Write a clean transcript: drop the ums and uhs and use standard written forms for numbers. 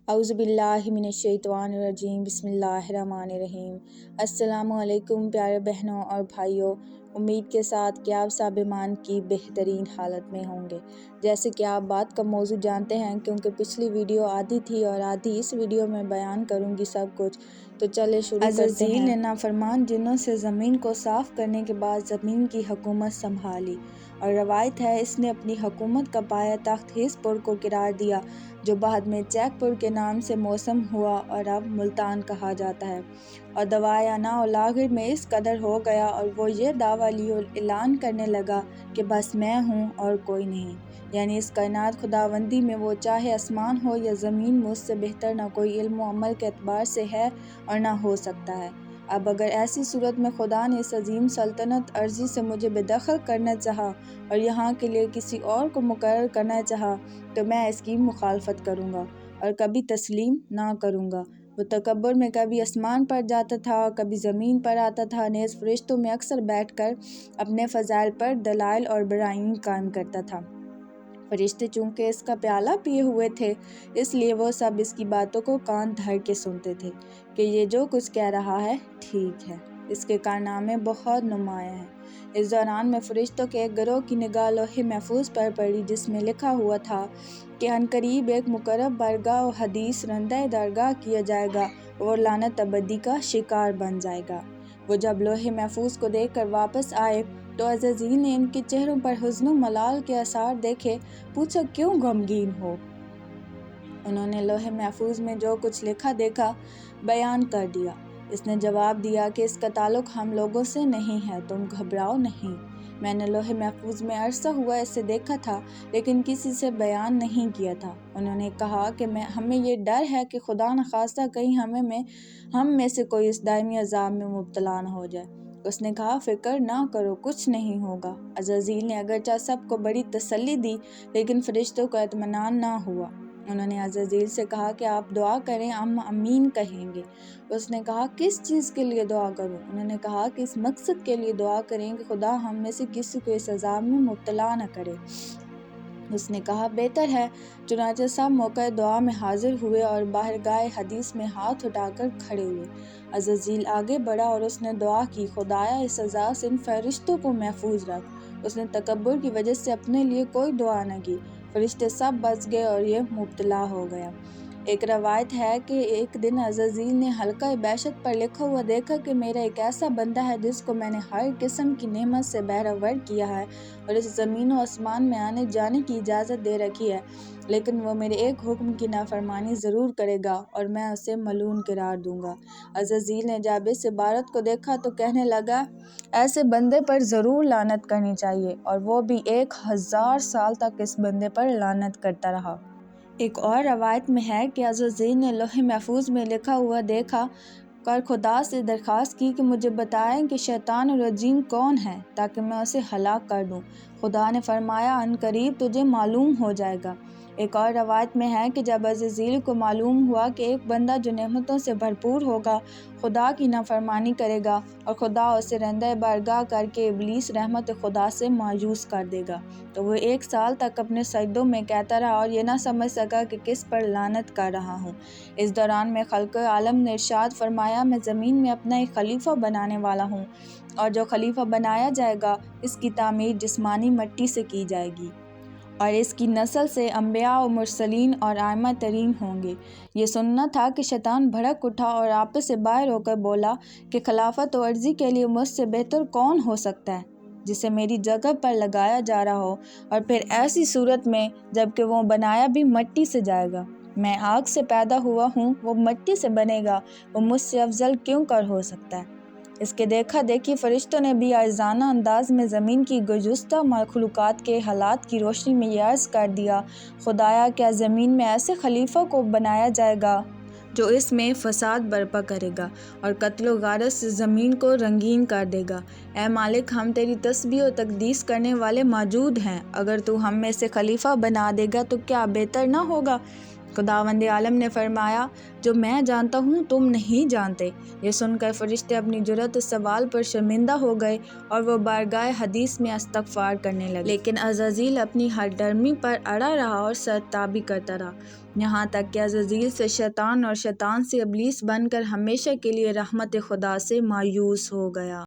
اعوذ باللہ من الشیطان الرجیم بسم اللہ الرحمن الرحیم۔ السلام علیکم پیارے بہنوں اور بھائیوں، امید کے ساتھ کہ آپ سب ایمان کی بہترین حالت میں ہوں گے۔ جیسے کہ آپ بات کا موضوع جانتے ہیں، کیونکہ پچھلی ویڈیو آدھی تھی اور آدھی اس ویڈیو میں بیان کروں گی سب کچھ، تو چلے شروع کرتے ہیں۔ عزازیل نے نافرمان جنوں سے زمین کو صاف کرنے کے بعد زمین کی حکومت سنبھالی، اور روایت ہے اس نے اپنی حکومت کا پایہ تخت ہیس پور کو قرار دیا، جو بعد میں چیک پور کے نام سے موسوم ہوا اور اب ملتان کہا جاتا ہے۔ اور دعویٰ انا الاخر میں اس قدر ہو گیا اور وہ یہ دعویٰ لیے اعلان کرنے لگا کہ بس میں ہوں اور کوئی نہیں، یعنی اس کائنات خداوندی میں وہ چاہے آسمان ہو یا زمین، مجھ سے بہتر نہ کوئی علم و عمل کے اعتبار سے ہے اور نہ ہو سکتا ہے۔ اب اگر ایسی صورت میں خدا نے اس عظیم سلطنت عرضی سے مجھے بے دخل کرنا چاہا اور یہاں کے لیے کسی اور کو مقرر کرنا چاہا، تو میں اس کی مخالفت کروں گا اور کبھی تسلیم نہ کروں گا۔ وہ تکبر میں کبھی آسمان پر جاتا تھا اور کبھی زمین پر آتا تھا، نیز فرشتوں میں اکثر بیٹھ کر اپنے فضائل پر دلائل اور برائین قائم کرتا تھا۔ فرشتے چونکہ اس کا پیالہ پیے ہوئے تھے، اس لیے وہ سب اس کی باتوں کو کان دھر کے سنتے تھے کہ یہ جو کچھ کہہ رہا ہے ٹھیک ہے۔ اس کے کارنامے بہت نمایاں ہیں۔ اس دوران میں فرشتوں کے ایک گروہ کی نگاہ لوح محفوظ پر پڑی، جس میں لکھا ہوا تھا کہ عنقریب ایک مقرب بارگاہ و حدیث رندہ درگاہ کیا جائے گا اور لعنت ابدی کا شکار بن جائے گا۔ وہ جب لوح محفوظ کو دیکھ کر واپس آئے تو عزازیل نے ان کے چہروں پر حزن و ملال کے آثار دیکھے۔ پوچھا، کیوں غمگین ہو؟ انہوں نے لوح محفوظ میں جو کچھ لکھا دیکھا بیان کر دیا۔ اس نے جواب دیا کہ اس کا تعلق ہم لوگوں سے نہیں ہے، تم گھبراؤ نہیں۔ میں نے لوح محفوظ میں عرصہ ہوا اسے دیکھا تھا، لیکن کسی سے بیان نہیں کیا تھا۔ انہوں نے کہا کہ ہمیں یہ ڈر ہے کہ خدا نخواستہ کہیں ہم میں سے کوئی اس دائمی عذاب میں مبتلا نہ ہو جائے۔ اس نے کہا، فکر نہ کرو، کچھ نہیں ہوگا۔ عزازیل نے اگرچہ سب کو بڑی تسلی دی، لیکن فرشتوں کو اطمینان نہ ہوا۔ انہوں نے عزازیل سے کہا کہ آپ دعا کریں، ہم آمین کہیں گے۔ اس نے کہا، کس چیز کے لیے دعا کروں؟ انہوں نے کہا کہ اس مقصد کے لیے دعا کریں کہ خدا ہم میں سے کسی کو اس عذاب میں مبتلا نہ کرے۔ اس نے کہا، بہتر ہے۔ چنانچہ سب موقع دعا میں حاضر ہوئے اور بارگاہ حدیث میں ہاتھ اٹھا کر کھڑے ہوئے۔ عزازیل آگے بڑھا اور اس نے دعا کی، خدایا اس عذاب سے ان فرشتوں کو محفوظ رکھ۔ اس نے تکبر کی وجہ سے اپنے لیے کوئی دعا نہ کی۔ فرشتے سب بچ گئے اور یہ مبتلا ہو گیا۔ ایک روایت ہے کہ ایک دن عزازیل نے حلقہ بیشت پر لکھا ہوا دیکھا کہ میرا ایک ایسا بندہ ہے جس کو میں نے ہر قسم کی نعمت سے بہرہ کیا ہے اور اس زمین و آسمان میں آنے جانے کی اجازت دے رکھی ہے، لیکن وہ میرے ایک حکم کی نافرمانی ضرور کرے گا اور میں اسے ملعون قرار دوں گا۔ عزازیل نے جب اس عبارت کو دیکھا تو کہنے لگا، ایسے بندے پر ضرور لعنت کرنی چاہیے، اور وہ بھی 1000 سال تک اس بندے پر لعنت کرتا رہا۔ ایک اور روایت میں ہے کہ عزازیل نے لوح محفوظ میں لکھا ہوا دیکھا کر خدا سے درخواست کی کہ مجھے بتائیں کہ شیطان الرجیم کون ہے تاکہ میں اسے ہلاک کر دوں۔ خدا نے فرمایا، عنقریب تجھے معلوم ہو جائے گا۔ ایک اور روایت میں ہے کہ جب عزازیل کو معلوم ہوا کہ ایک بندہ جو نعمتوں سے بھرپور ہوگا خدا کی نافرمانی کرے گا اور خدا اسے رندہ بارگاہ کر کے ابلیس رحمت خدا سے مایوس کر دے گا، تو وہ 1 سال تک اپنے سجدوں میں کہتا رہا اور یہ نہ سمجھ سکا کہ کس پر لعنت کر رہا ہوں۔ اس دوران میں خالق عالم نے ارشاد فرمایا، میں زمین میں اپنا ایک خلیفہ بنانے والا ہوں، اور جو خلیفہ بنایا جائے گا اس کی تعمیر جسمانی مٹی سے کی جائے گی، اور اس کی نسل سے انبیاء و مرسلین اور ائمہ ترین ہوں گے۔ یہ سننا تھا کہ شیطان بھڑک اٹھا اور آپس سے باہر ہو کر بولا کہ خلافت و عرضی کے لیے مجھ سے بہتر کون ہو سکتا ہے جسے میری جگہ پر لگایا جا رہا ہو، اور پھر ایسی صورت میں جبکہ وہ بنایا بھی مٹی سے جائے گا۔ میں آگ سے پیدا ہوا ہوں، وہ مٹی سے بنے گا، وہ مجھ سے افضل کیوں کر ہو سکتا ہے؟ اس کے دیکھا دیکھی فرشتوں نے بھی عاجزانہ انداز میں زمین کی گزشتہ مخلوقات کے حالات کی روشنی میں یہ عرض کر دیا، خدایا کیا زمین میں ایسے خلیفہ کو بنایا جائے گا جو اس میں فساد برپا کرے گا اور قتل و غارت سے زمین کو رنگین کر دے گا؟ اے مالک، ہم تیری تسبیح و تقدیس کرنے والے موجود ہیں، اگر تو ہم میں سے خلیفہ بنا دے گا تو کیا بہتر نہ ہوگا؟ خداوند عالم نے فرمایا جو میں جانتا ہوں تم نہیں جانتے۔ یہ سن کر فرشتے اپنی جرأت سوال پر شرمندہ ہو گئے اور وہ بارگاہ حدیث میں استغفار کرنے لگے، لیکن عزازیل اپنی ہر ڈرمی پر اڑا رہا اور سرتابی کرتا رہا، یہاں تک کہ عزازیل سے شیطان اور شیطان سے ابلیس بن کر ہمیشہ کے لیے رحمت خدا سے مایوس ہو گیا۔